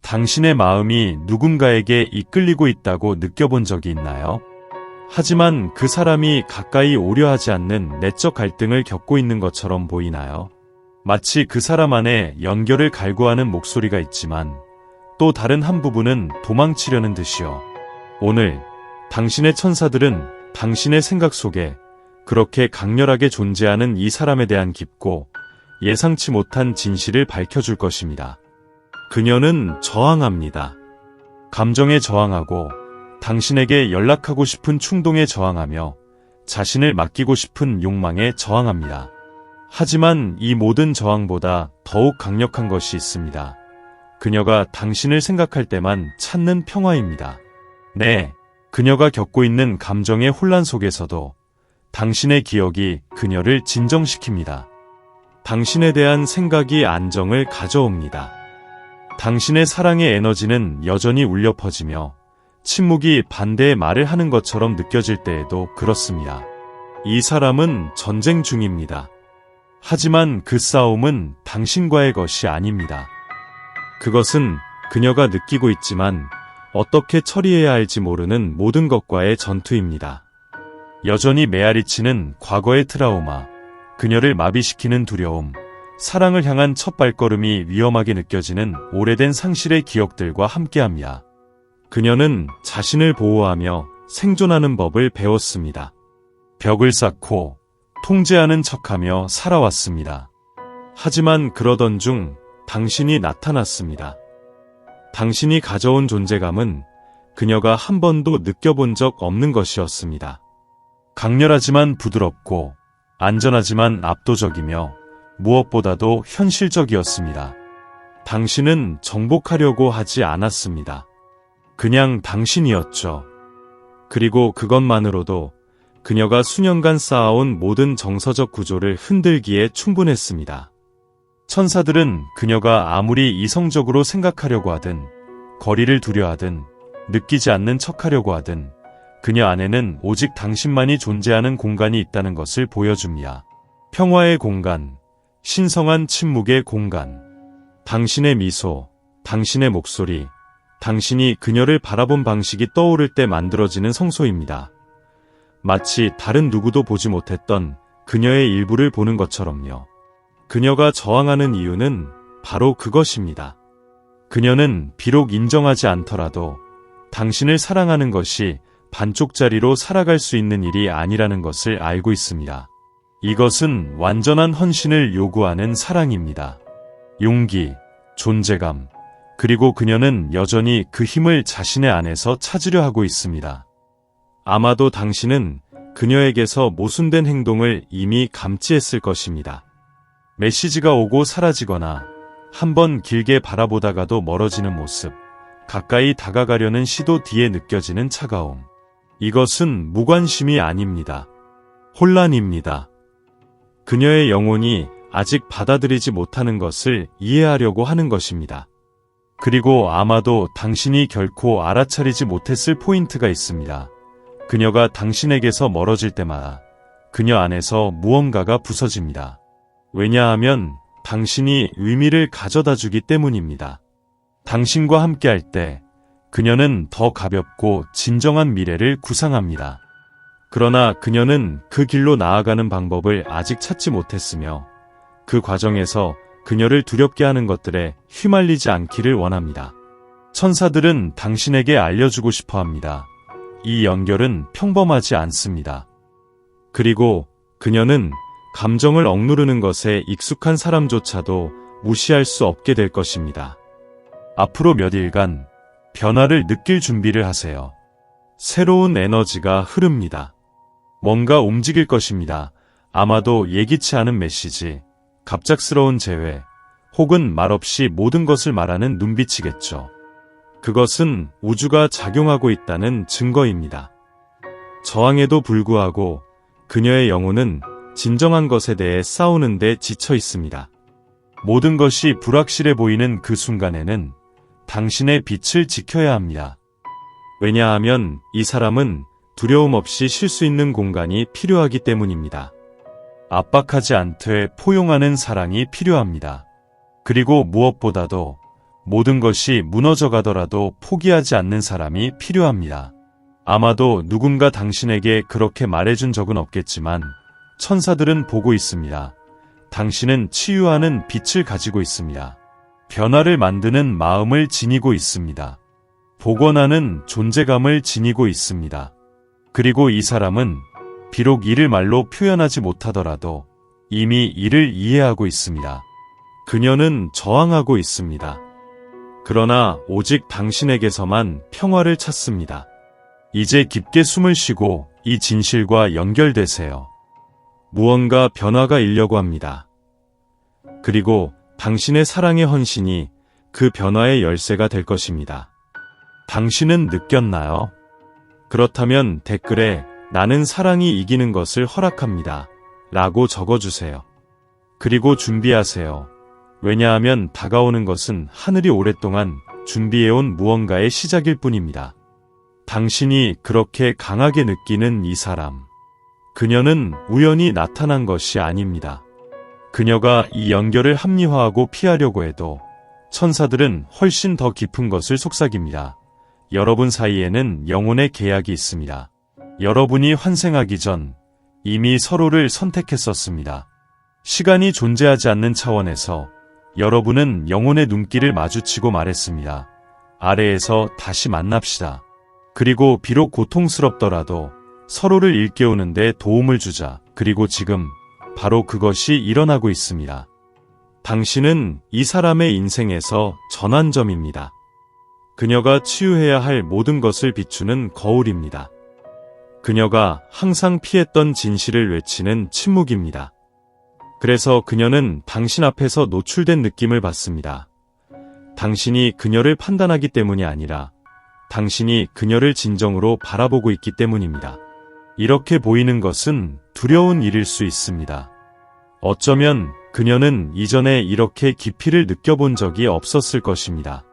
당신의 마음이 누군가에게 이끌리고 있다고 느껴본 적이 있나요? 하지만 그 사람이 가까이 오려 하지 않는 내적 갈등을 겪고 있는 것처럼 보이나요? 마치 그 사람 안에 연결을 갈구하는 목소리가 있지만 또 다른 한 부분은 도망치려는 듯이요. 오늘 당신의 천사들은 당신의 생각 속에 그렇게 강렬하게 존재하는 이 사람에 대한 깊고 예상치 못한 진실을 밝혀줄 것입니다. 그녀는 저항합니다. 감정에 저항하고 당신에게 연락하고 싶은 충동에 저항하며 자신을 맡기고 싶은 욕망에 저항합니다. 하지만 이 모든 저항보다 더욱 강력한 것이 있습니다. 그녀가 당신을 생각할 때만 찾는 평화입니다. 네, 그녀가 겪고 있는 감정의 혼란 속에서도 당신의 기억이 그녀를 진정시킵니다. 당신에 대한 생각이 안정을 가져옵니다. 당신의 사랑의 에너지는 여전히 울려 퍼지며 침묵이 반대의 말을 하는 것처럼 느껴질 때에도 그렇습니다. 이 사람은 전쟁 중입니다. 하지만 그 싸움은 당신과의 것이 아닙니다. 그것은 그녀가 느끼고 있지만 어떻게 처리해야 할지 모르는 모든 것과의 전투입니다. 여전히 메아리치는 과거의 트라우마, 그녀를 마비시키는 두려움, 사랑을 향한 첫 발걸음이 위험하게 느껴지는 오래된 상실의 기억들과 함께합니다. 그녀는 자신을 보호하며 생존하는 법을 배웠습니다. 벽을 쌓고 통제하는 척하며 살아왔습니다. 하지만 그러던 중 당신이 나타났습니다. 당신이 가져온 존재감은 그녀가 한 번도 느껴본 적 없는 것이었습니다. 강렬하지만 부드럽고 안전하지만 압도적이며 무엇보다도 현실적이었습니다. 당신은 정복하려고 하지 않았습니다. 그냥 당신이었죠. 그리고 그것만으로도 그녀가 수년간 쌓아온 모든 정서적 구조를 흔들기에 충분했습니다. 천사들은 그녀가 아무리 이성적으로 생각하려고 하든, 거리를 두려 하든, 느끼지 않는 척하려고 하든, 그녀 안에는 오직 당신만이 존재하는 공간이 있다는 것을 보여줍니다. 평화의 공간, 신성한 침묵의 공간, 당신의 미소, 당신의 목소리, 당신이 그녀를 바라본 방식이 떠오를 때 만들어지는 성소입니다. 마치 다른 누구도 보지 못했던 그녀의 일부를 보는 것처럼요. 그녀가 저항하는 이유는 바로 그것입니다. 그녀는 비록 인정하지 않더라도 당신을 사랑하는 것이 반쪽짜리로 살아갈 수 있는 일이 아니라는 것을 알고 있습니다. 이것은 완전한 헌신을 요구하는 사랑입니다. 용기, 존재감, 그리고 그녀는 여전히 그 힘을 자신의 안에서 찾으려 하고 있습니다. 아마도 당신은 그녀에게서 모순된 행동을 이미 감지했을 것입니다. 메시지가 오고 사라지거나 한번 길게 바라보다가도 멀어지는 모습, 가까이 다가가려는 시도 뒤에 느껴지는 차가움. 이것은 무관심이 아닙니다. 혼란입니다. 그녀의 영혼이 아직 받아들이지 못하는 것을 이해하려고 하는 것입니다. 그리고 아마도 당신이 결코 알아차리지 못했을 포인트가 있습니다. 그녀가 당신에게서 멀어질 때마다 그녀 안에서 무언가가 부서집니다. 왜냐하면 당신이 의미를 가져다 주기 때문입니다. 당신과 함께할 때 그녀는 더 가볍고 진정한 미래를 구상합니다. 그러나 그녀는 그 길로 나아가는 방법을 아직 찾지 못했으며 그 과정에서 그녀를 두렵게 하는 것들에 휘말리지 않기를 원합니다. 천사들은 당신에게 알려주고 싶어 합니다. 이 연결은 평범하지 않습니다. 그리고 그녀는 감정을 억누르는 것에 익숙한 사람조차도 무시할 수 없게 될 것입니다. 앞으로 몇 일간 변화를 느낄 준비를 하세요. 새로운 에너지가 흐릅니다. 뭔가 움직일 것입니다. 아마도 예기치 않은 메시지, 갑작스러운 재회, 혹은 말없이 모든 것을 말하는 눈빛이겠죠. 그것은 우주가 작용하고 있다는 증거입니다. 저항에도 불구하고 그녀의 영혼은 진정한 것에 대해 싸우는 데 지쳐 있습니다. 모든 것이 불확실해 보이는 그 순간에는 당신의 빛을 지켜야 합니다. 왜냐하면 이 사람은 두려움 없이 쉴 수 있는 공간이 필요하기 때문입니다. 압박하지 않되 포용하는 사랑이 필요합니다. 그리고 무엇보다도 모든 것이 무너져 가더라도 포기하지 않는 사람이 필요합니다. 아마도 누군가 당신에게 그렇게 말해준 적은 없겠지만 천사들은 보고 있습니다. 당신은 치유하는 빛을 가지고 있습니다. 변화를 만드는 마음을 지니고 있습니다. 복원하는 존재감을 지니고 있습니다. 그리고 이 사람은 비록 이를 말로 표현하지 못하더라도 이미 이를 이해하고 있습니다. 그녀는 저항하고 있습니다. 그러나 오직 당신에게서만 평화를 찾습니다. 이제 깊게 숨을 쉬고 이 진실과 연결되세요. 무언가 변화가 일려고 합니다. 그리고 당신의 사랑의 헌신이 그 변화의 열쇠가 될 것입니다. 당신은 느꼈나요? 그렇다면 댓글에 나는 사랑이 이기는 것을 허락합니다. 라고 적어주세요. 그리고 준비하세요. 왜냐하면 다가오는 것은 하늘이 오랫동안 준비해온 무언가의 시작일 뿐입니다. 당신이 그렇게 강하게 느끼는 이 사람. 그녀는 우연히 나타난 것이 아닙니다. 그녀가 이 연결을 합리화하고 피하려고 해도 천사들은 훨씬 더 깊은 것을 속삭입니다. 여러분 사이에는 영혼의 계약이 있습니다. 여러분이 환생하기 전 이미 서로를 선택했었습니다. 시간이 존재하지 않는 차원에서 여러분은 영혼의 눈길을 마주치고 말했습니다. 아래에서 다시 만납시다. 그리고 비록 고통스럽더라도 서로를 일깨우는 데 도움을 주자. 그리고 지금 바로 그것이 일어나고 있습니다. 당신은 이 사람의 인생에서 전환점입니다. 그녀가 치유해야 할 모든 것을 비추는 거울입니다. 그녀가 항상 피했던 진실을 외치는 침묵입니다. 그래서 그녀는 당신 앞에서 노출된 느낌을 받습니다. 당신이 그녀를 판단하기 때문이 아니라 당신이 그녀를 진정으로 바라보고 있기 때문입니다. 이렇게 보이는 것은 두려운 일일 수 있습니다. 어쩌면 그녀는 이전에 이렇게 깊이를 느껴본 적이 없었을 것입니다.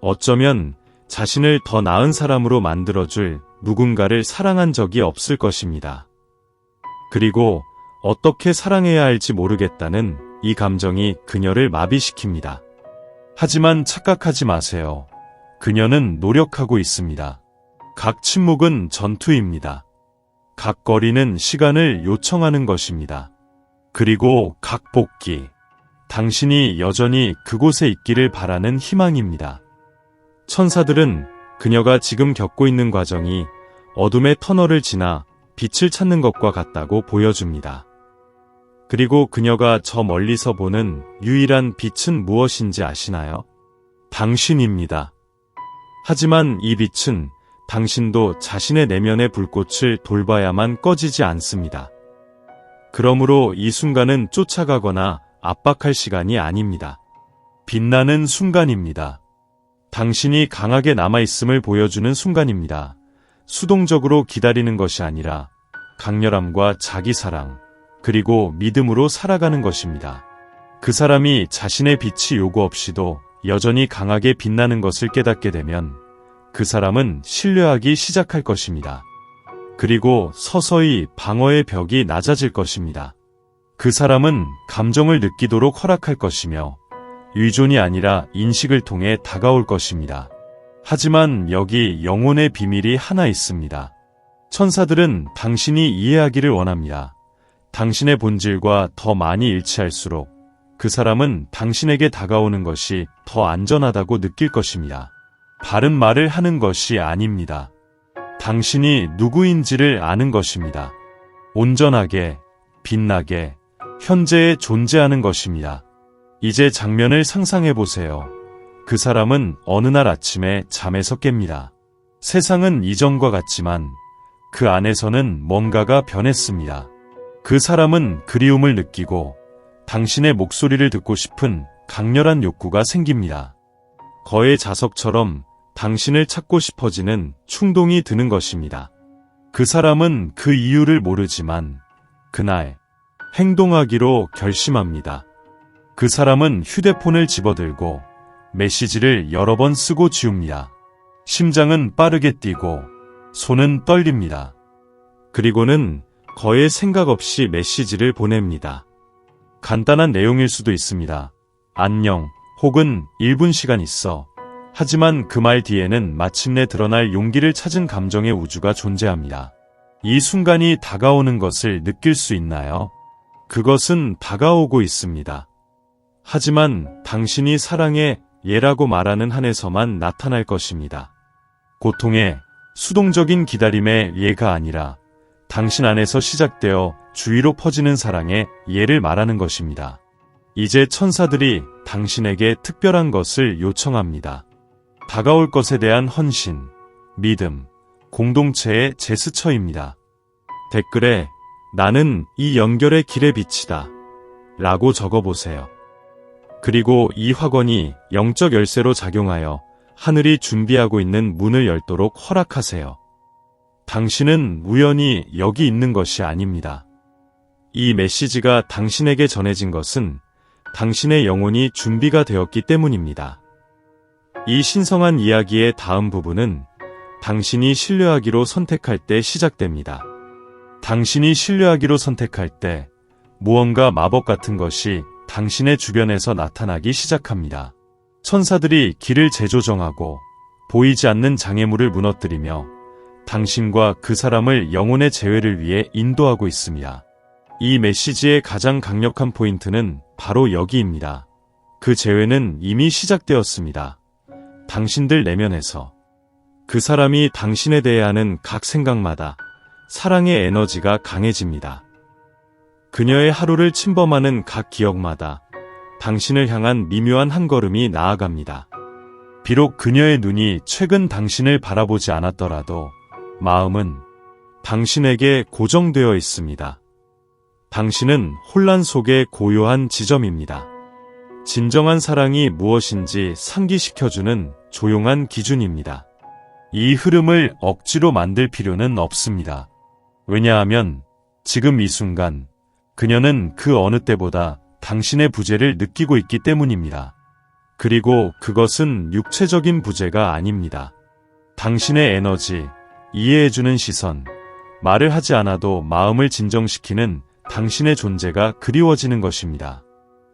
어쩌면 자신을 더 나은 사람으로 만들어줄 누군가를 사랑한 적이 없을 것입니다. 그리고 어떻게 사랑해야 할지 모르겠다는 이 감정이 그녀를 마비시킵니다. 하지만 착각하지 마세요. 그녀는 노력하고 있습니다. 각 침묵은 전투입니다. 각 거리는 시간을 요청하는 것입니다. 그리고 각 복귀, 당신이 여전히 그곳에 있기를 바라는 희망입니다. 천사들은 그녀가 지금 겪고 있는 과정이 어둠의 터널을 지나 빛을 찾는 것과 같다고 보여줍니다. 그리고 그녀가 저 멀리서 보는 유일한 빛은 무엇인지 아시나요? 당신입니다. 하지만 이 빛은 당신도 자신의 내면의 불꽃을 돌봐야만 꺼지지 않습니다. 그러므로 이 순간은 쫓아가거나 압박할 시간이 아닙니다. 빛나는 순간입니다. 당신이 강하게 남아있음을 보여주는 순간입니다. 수동적으로 기다리는 것이 아니라 강렬함과 자기사랑, 그리고 믿음으로 살아가는 것입니다. 그 사람이 자신의 빛이 요구 없이도 여전히 강하게 빛나는 것을 깨닫게 되면 그 사람은 신뢰하기 시작할 것입니다. 그리고 서서히 방어의 벽이 낮아질 것입니다. 그 사람은 감정을 느끼도록 허락할 것이며 의존이 아니라 인식을 통해 다가올 것입니다. 하지만 여기 영혼의 비밀이 하나 있습니다. 천사들은 당신이 이해하기를 원합니다. 당신의 본질과 더 많이 일치할수록 그 사람은 당신에게 다가오는 것이 더 안전하다고 느낄 것입니다. 바른 말을 하는 것이 아닙니다. 당신이 누구인지를 아는 것입니다. 온전하게, 빛나게, 현재에 존재하는 것입니다. 이제 장면을 상상해 보세요. 그 사람은 어느 날 아침에 잠에서 깹니다. 세상은 이전과 같지만 그 안에서는 뭔가가 변했습니다. 그 사람은 그리움을 느끼고 당신의 목소리를 듣고 싶은 강렬한 욕구가 생깁니다. 거의 자석처럼 당신을 찾고 싶어지는 충동이 드는 것입니다. 그 사람은 그 이유를 모르지만 그날 행동하기로 결심합니다. 그 사람은 휴대폰을 집어들고 메시지를 여러 번 쓰고 지웁니다. 심장은 빠르게 뛰고 손은 떨립니다. 그리고는 거의 생각 없이 메시지를 보냅니다. 간단한 내용일 수도 있습니다. 안녕, 혹은 1분 시간 있어. 하지만 그 말 뒤에는 마침내 드러날 용기를 찾은 감정의 우주가 존재합니다. 이 순간이 다가오는 것을 느낄 수 있나요? 그것은 다가오고 있습니다. 하지만 당신이 사랑의 예라고 말하는 한에서만 나타날 것입니다. 고통의 수동적인 기다림의 예가 아니라 당신 안에서 시작되어 주위로 퍼지는 사랑의 예를 말하는 것입니다. 이제 천사들이 당신에게 특별한 것을 요청합니다. 다가올 것에 대한 헌신, 믿음, 공동체의 제스처입니다. 댓글에 나는 이 연결의 길의 빛이다 라고 적어보세요. 그리고 이 확언이 영적 열쇠로 작용하여 하늘이 준비하고 있는 문을 열도록 허락하세요. 당신은 우연히 여기 있는 것이 아닙니다. 이 메시지가 당신에게 전해진 것은 당신의 영혼이 준비가 되었기 때문입니다. 이 신성한 이야기의 다음 부분은 당신이 신뢰하기로 선택할 때 시작됩니다. 당신이 신뢰하기로 선택할 때 무언가 마법 같은 것이 당신의 주변에서 나타나기 시작합니다. 천사들이 길을 재조정하고 보이지 않는 장애물을 무너뜨리며 당신과 그 사람을 영혼의 재회를 위해 인도하고 있습니다. 이 메시지의 가장 강력한 포인트는 바로 여기입니다. 그 재회는 이미 시작되었습니다. 당신들 내면에서 그 사람이 당신에 대해 하는 각 생각마다 사랑의 에너지가 강해집니다. 그녀의 하루를 침범하는 각 기억마다 당신을 향한 미묘한 한 걸음이 나아갑니다. 비록 그녀의 눈이 최근 당신을 바라보지 않았더라도 마음은 당신에게 고정되어 있습니다. 당신은 혼란 속의 고요한 지점입니다. 진정한 사랑이 무엇인지 상기시켜주는 조용한 기준입니다. 이 흐름을 억지로 만들 필요는 없습니다. 왜냐하면 지금 이 순간 그녀는 그 어느 때보다 당신의 부재를 느끼고 있기 때문입니다. 그리고 그것은 육체적인 부재가 아닙니다. 당신의 에너지, 이해해주는 시선, 말을 하지 않아도 마음을 진정시키는 당신의 존재가 그리워지는 것입니다.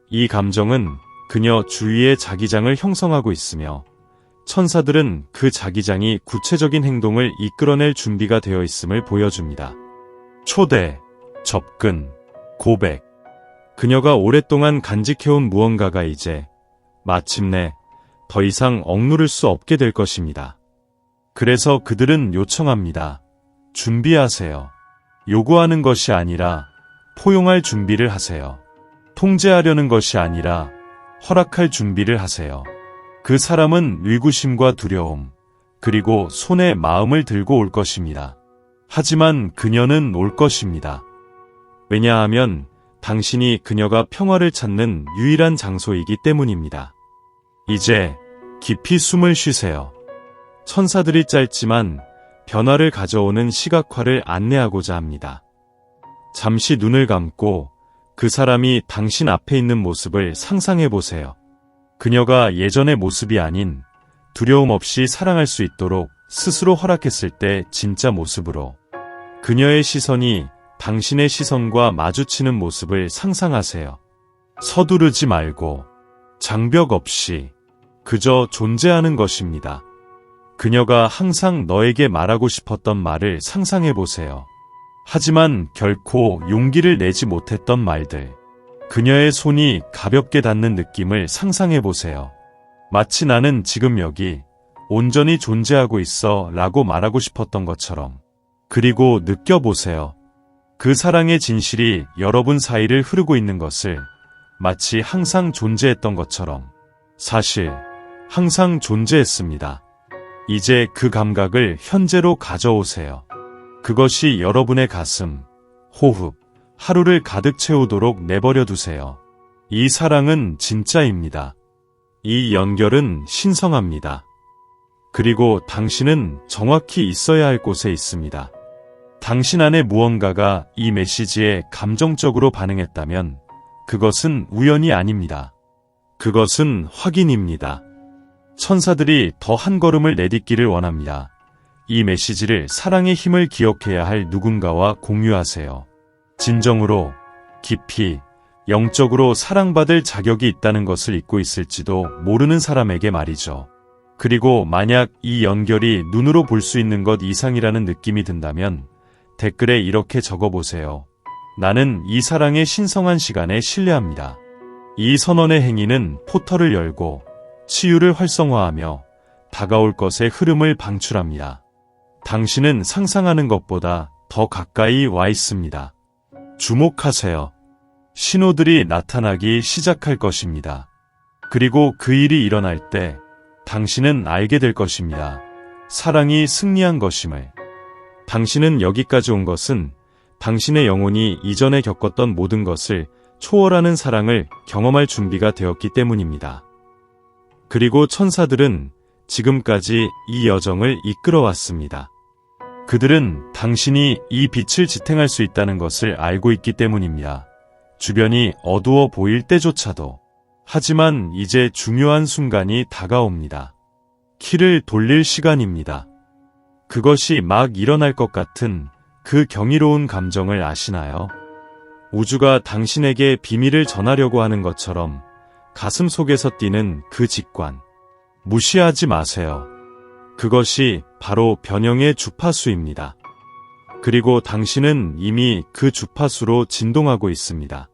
이 감정은 그녀 주위의 자기장을 형성하고 있으며 천사들은 그 자기장이 구체적인 행동을 이끌어낼 준비가 되어 있음을 보여줍니다. 초대, 접근, 고백. 그녀가 오랫동안 간직해온 무언가가 이제 마침내 더 이상 억누를 수 없게 될 것입니다. 그래서 그들은 요청합니다. 준비하세요. 요구하는 것이 아니라 포용할 준비를 하세요. 통제하려는 것이 아니라 허락할 준비를 하세요. 그 사람은 의구심과 두려움, 그리고 손에 마음을 들고 올 것입니다. 하지만 그녀는 올 것입니다. 왜냐하면 당신이 그녀가 평화를 찾는 유일한 장소이기 때문입니다. 이제 깊이 숨을 쉬세요. 천사들이 짧지만 변화를 가져오는 시각화를 안내하고자 합니다. 잠시 눈을 감고 그 사람이 당신 앞에 있는 모습을 상상해 보세요. 그녀가 예전의 모습이 아닌 두려움 없이 사랑할 수 있도록 스스로 허락했을 때 진짜 모습으로 그녀의 시선이 당신의 시선과 마주치는 모습을 상상하세요. 서두르지 말고 장벽 없이 그저 존재하는 것입니다. 그녀가 항상 너에게 말하고 싶었던 말을 상상해 보세요. 하지만 결코 용기를 내지 못했던 말들. 그녀의 손이 가볍게 닿는 느낌을 상상해 보세요. 마치 나는 지금 여기 온전히 존재하고 있어 라고 말하고 싶었던 것처럼. 그리고 느껴보세요. 그 사랑의 진실이 여러분 사이를 흐르고 있는 것을 마치 항상 존재했던 것처럼. 사실 항상 존재했습니다. 이제 그 감각을 현재로 가져오세요. 그것이 여러분의 가슴, 호흡, 하루를 가득 채우도록 내버려 두세요. 이 사랑은 진짜입니다. 이 연결은 신성합니다. 그리고 당신은 정확히 있어야 할 곳에 있습니다. 당신 안에 무언가가 이 메시지에 감정적으로 반응했다면 그것은 우연이 아닙니다. 그것은 확인입니다. 천사들이 더 한 걸음을 내딛기를 원합니다. 이 메시지를 사랑의 힘을 기억해야 할 누군가와 공유하세요. 진정으로, 깊이, 영적으로 사랑받을 자격이 있다는 것을 잊고 있을지도 모르는 사람에게 말이죠. 그리고 만약 이 연결이 눈으로 볼 수 있는 것 이상이라는 느낌이 든다면 댓글에 이렇게 적어보세요. 나는 이 사랑의 신성한 시간에 신뢰합니다. 이 선언의 행위는 포털을 열고 치유를 활성화하며 다가올 것의 흐름을 방출합니다. 당신은 상상하는 것보다 더 가까이 와 있습니다. 주목하세요. 신호들이 나타나기 시작할 것입니다. 그리고 그 일이 일어날 때 당신은 알게 될 것입니다. 사랑이 승리한 것임을. 당신은 여기까지 온 것은 당신의 영혼이 이전에 겪었던 모든 것을 초월하는 사랑을 경험할 준비가 되었기 때문입니다. 그리고 천사들은 지금까지 이 여정을 이끌어왔습니다. 그들은 당신이 이 빛을 지탱할 수 있다는 것을 알고 있기 때문입니다. 주변이 어두워 보일 때조차도. 하지만 이제 중요한 순간이 다가옵니다. 키를 돌릴 시간입니다. 그것이 막 일어날 것 같은 그 경이로운 감정을 아시나요? 우주가 당신에게 비밀을 전하려고 하는 것처럼 가슴 속에서 뛰는 그 직관. 무시하지 마세요. 그것이 바로 변형의 주파수입니다. 그리고 당신은 이미 그 주파수로 진동하고 있습니다.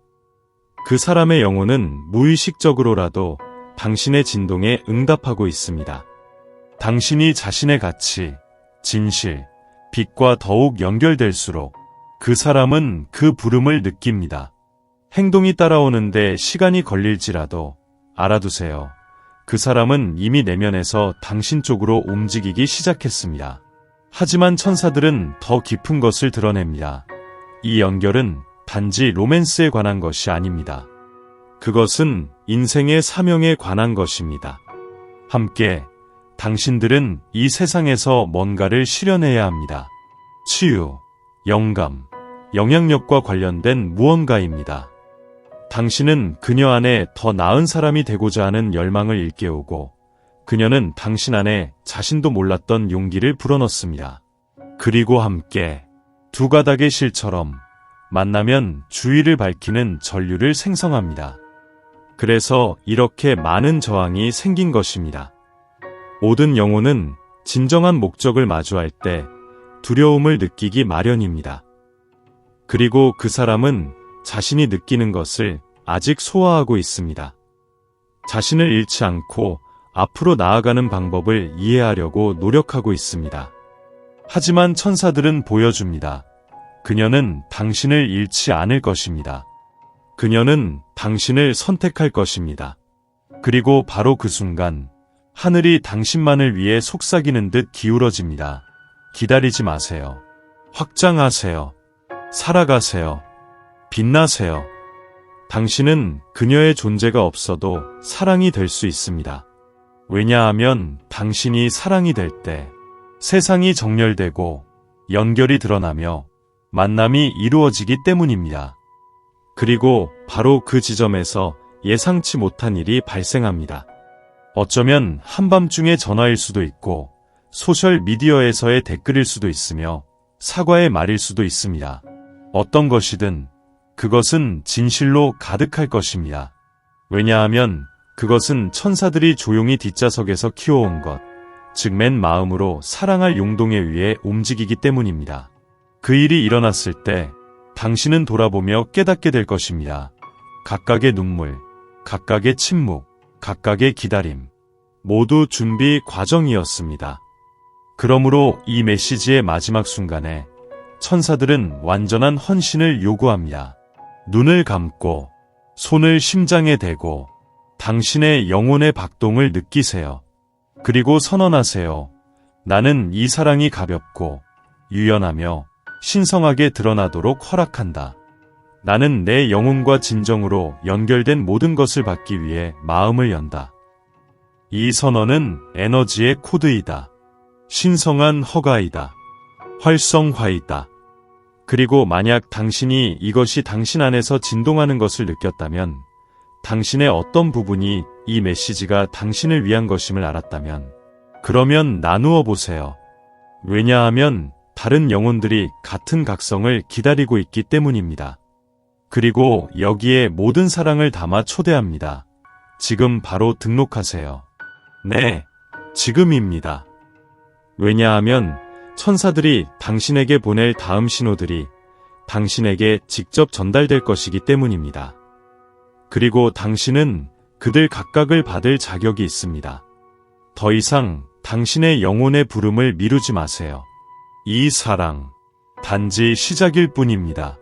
그 사람의 영혼은 무의식적으로라도 당신의 진동에 응답하고 있습니다. 당신이 자신의 가치, 진실, 빛과 더욱 연결될수록 그 사람은 그 부름을 느낍니다. 행동이 따라오는데 시간이 걸릴지라도 알아두세요. 그 사람은 이미 내면에서 당신 쪽으로 움직이기 시작했습니다. 하지만 천사들은 더 깊은 것을 드러냅니다. 이 연결은 단지 로맨스에 관한 것이 아닙니다. 그것은 인생의 사명에 관한 것입니다. 함께 당신들은 이 세상에서 뭔가를 실현해야 합니다. 치유, 영감, 영향력과 관련된 무언가입니다. 당신은 그녀 안에 더 나은 사람이 되고자 하는 열망을 일깨우고 그녀는 당신 안에 자신도 몰랐던 용기를 불어넣습니다. 그리고 함께 두 가닥의 실처럼 만나면 주위를 밝히는 전류를 생성합니다. 그래서 이렇게 많은 저항이 생긴 것입니다. 모든 영혼은 진정한 목적을 마주할 때 두려움을 느끼기 마련입니다. 그리고 그 사람은 자신이 느끼는 것을 아직 소화하고 있습니다. 자신을 잃지 않고 앞으로 나아가는 방법을 이해하려고 노력하고 있습니다. 하지만 천사들은 보여줍니다. 그녀는 당신을 잃지 않을 것입니다. 그녀는 당신을 선택할 것입니다. 그리고 바로 그 순간 하늘이 당신만을 위해 속삭이는 듯 기울어집니다. 기다리지 마세요. 확장하세요. 살아가세요. 빛나세요. 당신은 그녀의 존재가 없어도 사랑이 될 수 있습니다. 왜냐하면 당신이 사랑이 될 때 세상이 정렬되고 연결이 드러나며 만남이 이루어지기 때문입니다. 그리고 바로 그 지점에서 예상치 못한 일이 발생합니다. 어쩌면 한밤중의 전화일 수도 있고 소셜미디어에서의 댓글일 수도 있으며 사과의 말일 수도 있습니다. 어떤 것이든 그것은 진실로 가득할 것입니다. 왜냐하면 그것은 천사들이 조용히 뒷좌석에서 키워온 것, 즉 맨 마음으로 사랑할 용동에 의해 움직이기 때문입니다. 그 일이 일어났을 때 당신은 돌아보며 깨닫게 될 것입니다. 각각의 눈물, 각각의 침묵, 각각의 기다림, 모두 준비 과정이었습니다. 그러므로 이 메시지의 마지막 순간에 천사들은 완전한 헌신을 요구합니다. 눈을 감고 손을 심장에 대고 당신의 영혼의 박동을 느끼세요. 그리고 선언하세요. 나는 이 사랑이 가볍고 유연하며 신성하게 드러나도록 허락한다. 나는 내 영혼과 진정으로 연결된 모든 것을 받기 위해 마음을 연다. 이 선언은 에너지의 코드이다. 신성한 허가이다. 활성화이다. 그리고 만약 당신이 이것이 당신 안에서 진동하는 것을 느꼈다면, 당신의 어떤 부분이 이 메시지가 당신을 위한 것임을 알았다면, 그러면 나누어 보세요. 왜냐하면 다른 영혼들이 같은 각성을 기다리고 있기 때문입니다. 그리고 여기에 모든 사랑을 담아 초대합니다. 지금 바로 등록하세요. 네, 지금입니다. 왜냐하면 천사들이 당신에게 보낼 다음 신호들이 당신에게 직접 전달될 것이기 때문입니다. 그리고 당신은 그들 각각을 받을 자격이 있습니다. 더 이상 당신의 영혼의 부름을 미루지 마세요. 이 사랑, 단지 시작일 뿐입니다.